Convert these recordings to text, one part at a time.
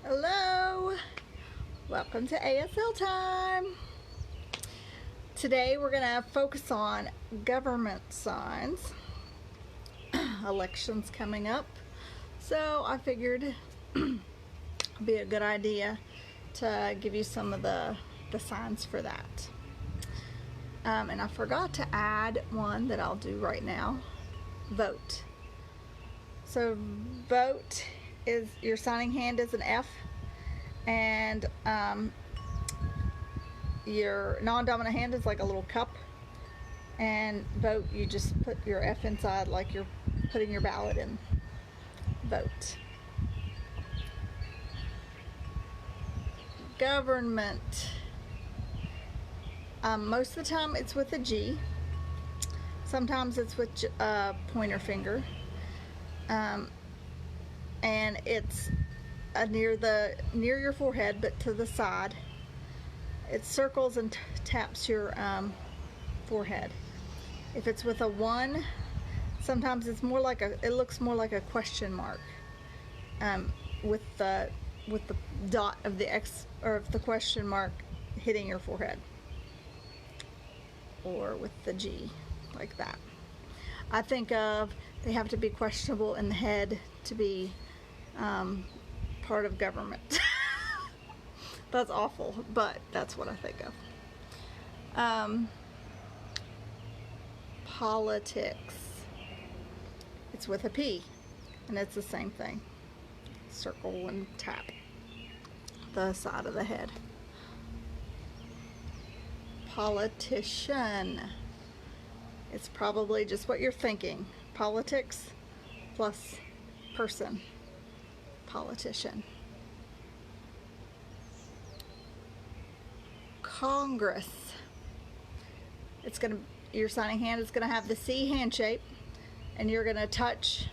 Hello, welcome to ASL time. Today we're going to focus on government signs. Elections coming up, so I figured it'd be a good idea to give you some of the signs for that. And I forgot to add one that I'll do right now. Vote. So vote is, your signing hand is an F, and your non-dominant hand is like a little cup, and vote, you just put your F inside like you're putting your ballot in. Vote. Government. Most of the time it's with a G. Sometimes it's with a pointer finger. And it's near your forehead, but to the side. It circles and taps your forehead. If it's with a 1, sometimes it's more like it looks more like a question mark, with the dot of the X or of the question mark hitting your forehead, or with the G like that. I think of, they have to be questionable in the head to be part of government. That's awful, but that's what I think of. Politics. It's with a P, and it's the same thing. Circle and tap the side of the head. Politician. It's probably just what you're thinking. Politics plus person. Politician. Congress. Your signing hand is gonna have the C hand shape, and you're gonna touch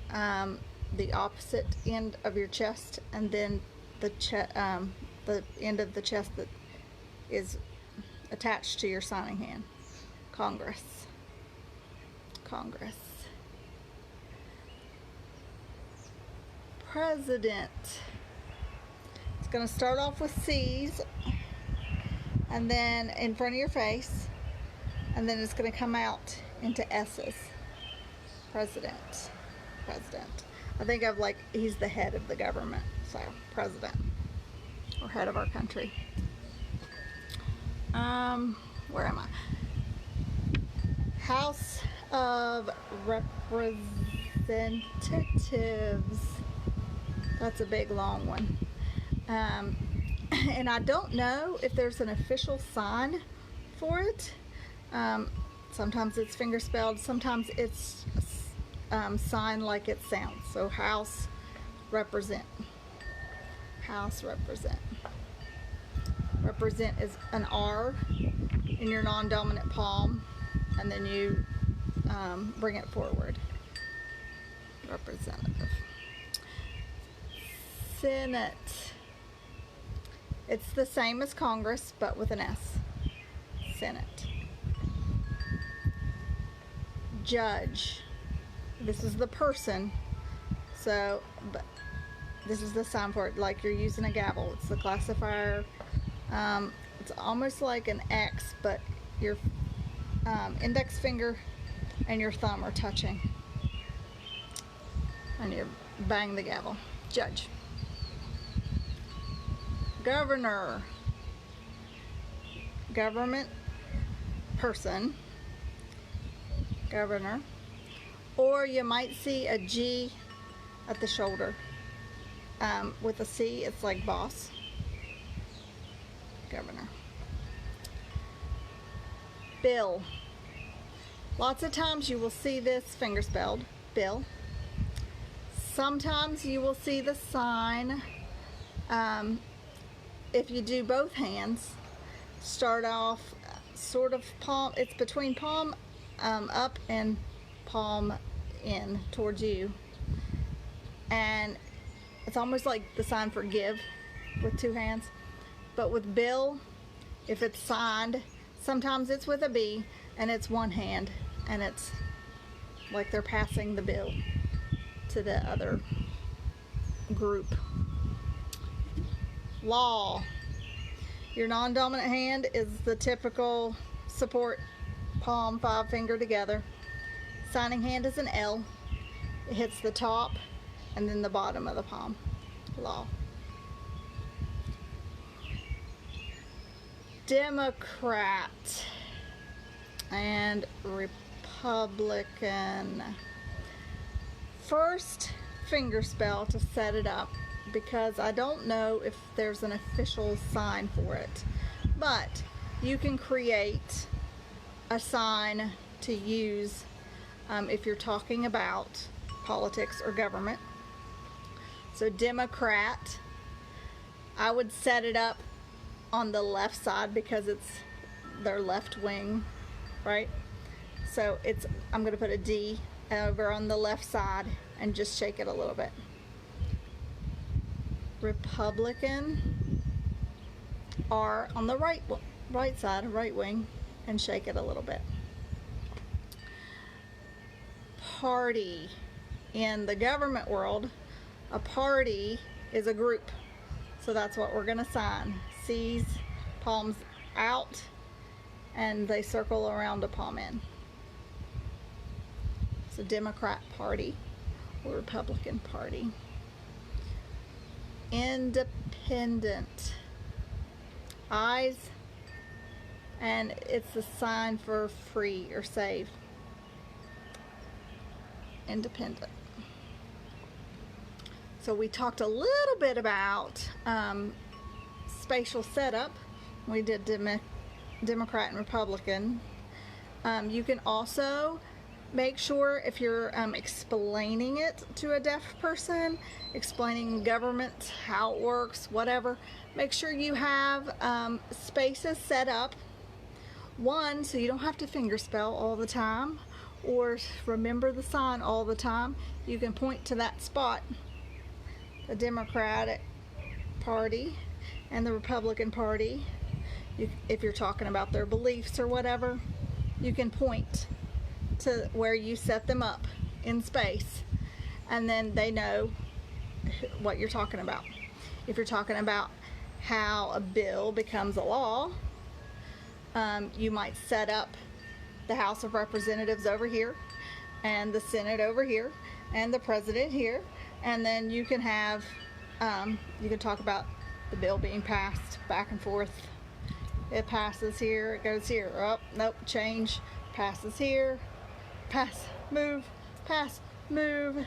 the opposite end of your chest, and then the end of the chest that is attached to your signing hand. Congress. Congress. President. It's going to start off with C's, and then in front of your face, and then it's going to come out into S's. President. President. I think of like he's the head of the government, so president, or head of our country. Where am I? House of Representatives. That's a big long one. And I don't know if there's an official sign for it. Sometimes it's finger spelled, sometimes it's signed like it sounds. So House represent. House represent. Represent is an R in your non-dominant palm, and then you bring it forward. Representative. Senate. It's the same as Congress, but with an S. Senate. Judge. This is the person, so, but this is the sign for it, like you're using a gavel. It's the classifier. It's almost like an X, but your index finger and your thumb are touching, and you bang the gavel. Judge. Governor. Government person. Governor. Or you might see a G at the shoulder. With a C, it's like boss. Governor. Bill. Lots of times you will see this finger spelled, bill. Sometimes you will see the sign, if you do both hands, start off sort of palm, it's between palm up and palm in towards you. And it's almost like the sign for give with 2 hands. But with bill, if it's signed, sometimes it's with a B, and it's 1 hand, and it's like they're passing the bill to the other group. Law. Your non-dominant hand is the typical support palm, 5 finger together. Signing hand is an L. It hits the top and then the bottom of the palm. Law. Democrat and Republican. First finger spell to set it up, because I don't know if there's an official sign for it, but you can create a sign to use if you're talking about politics or government. So Democrat, I would set it up on the left side because it's their left wing, right? So I'm going to put a D over on the left side and just shake it a little bit. Republican, R on the right side, right wing, and shake it a little bit. Party. In the government world, a party is a group. So that's what we're going to sign. C's, palms out, and they circle around a palm in. So Democrat Party or Republican Party. Independent. Eyes, and it's a sign for free or save. Independent. So we talked a little bit about spatial setup. We did Democrat and Republican. You can also make sure, if you're explaining it to a deaf person, explaining government, how it works, whatever, make sure you have spaces set up. One, so you don't have to fingerspell all the time or remember the sign all the time. You can point to that spot. The Democratic Party and the Republican Party, if you're talking about their beliefs or whatever, you can point to where you set them up in space, and then they know what you're talking about. If you're talking about how a bill becomes a law, you might set up the House of Representatives over here and the Senate over here and the President here, and then you can have you can talk about the bill being passed back and forth. It passes here, it goes here, oh nope, change, passes here, pass, move, pass, move,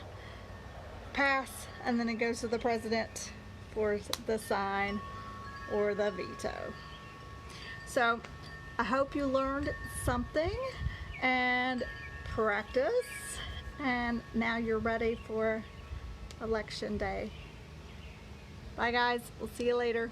pass, and then it goes to the President for the sign or the veto. So I hope you learned something and practice, and now you're ready for Election Day. Bye guys, we'll see you later.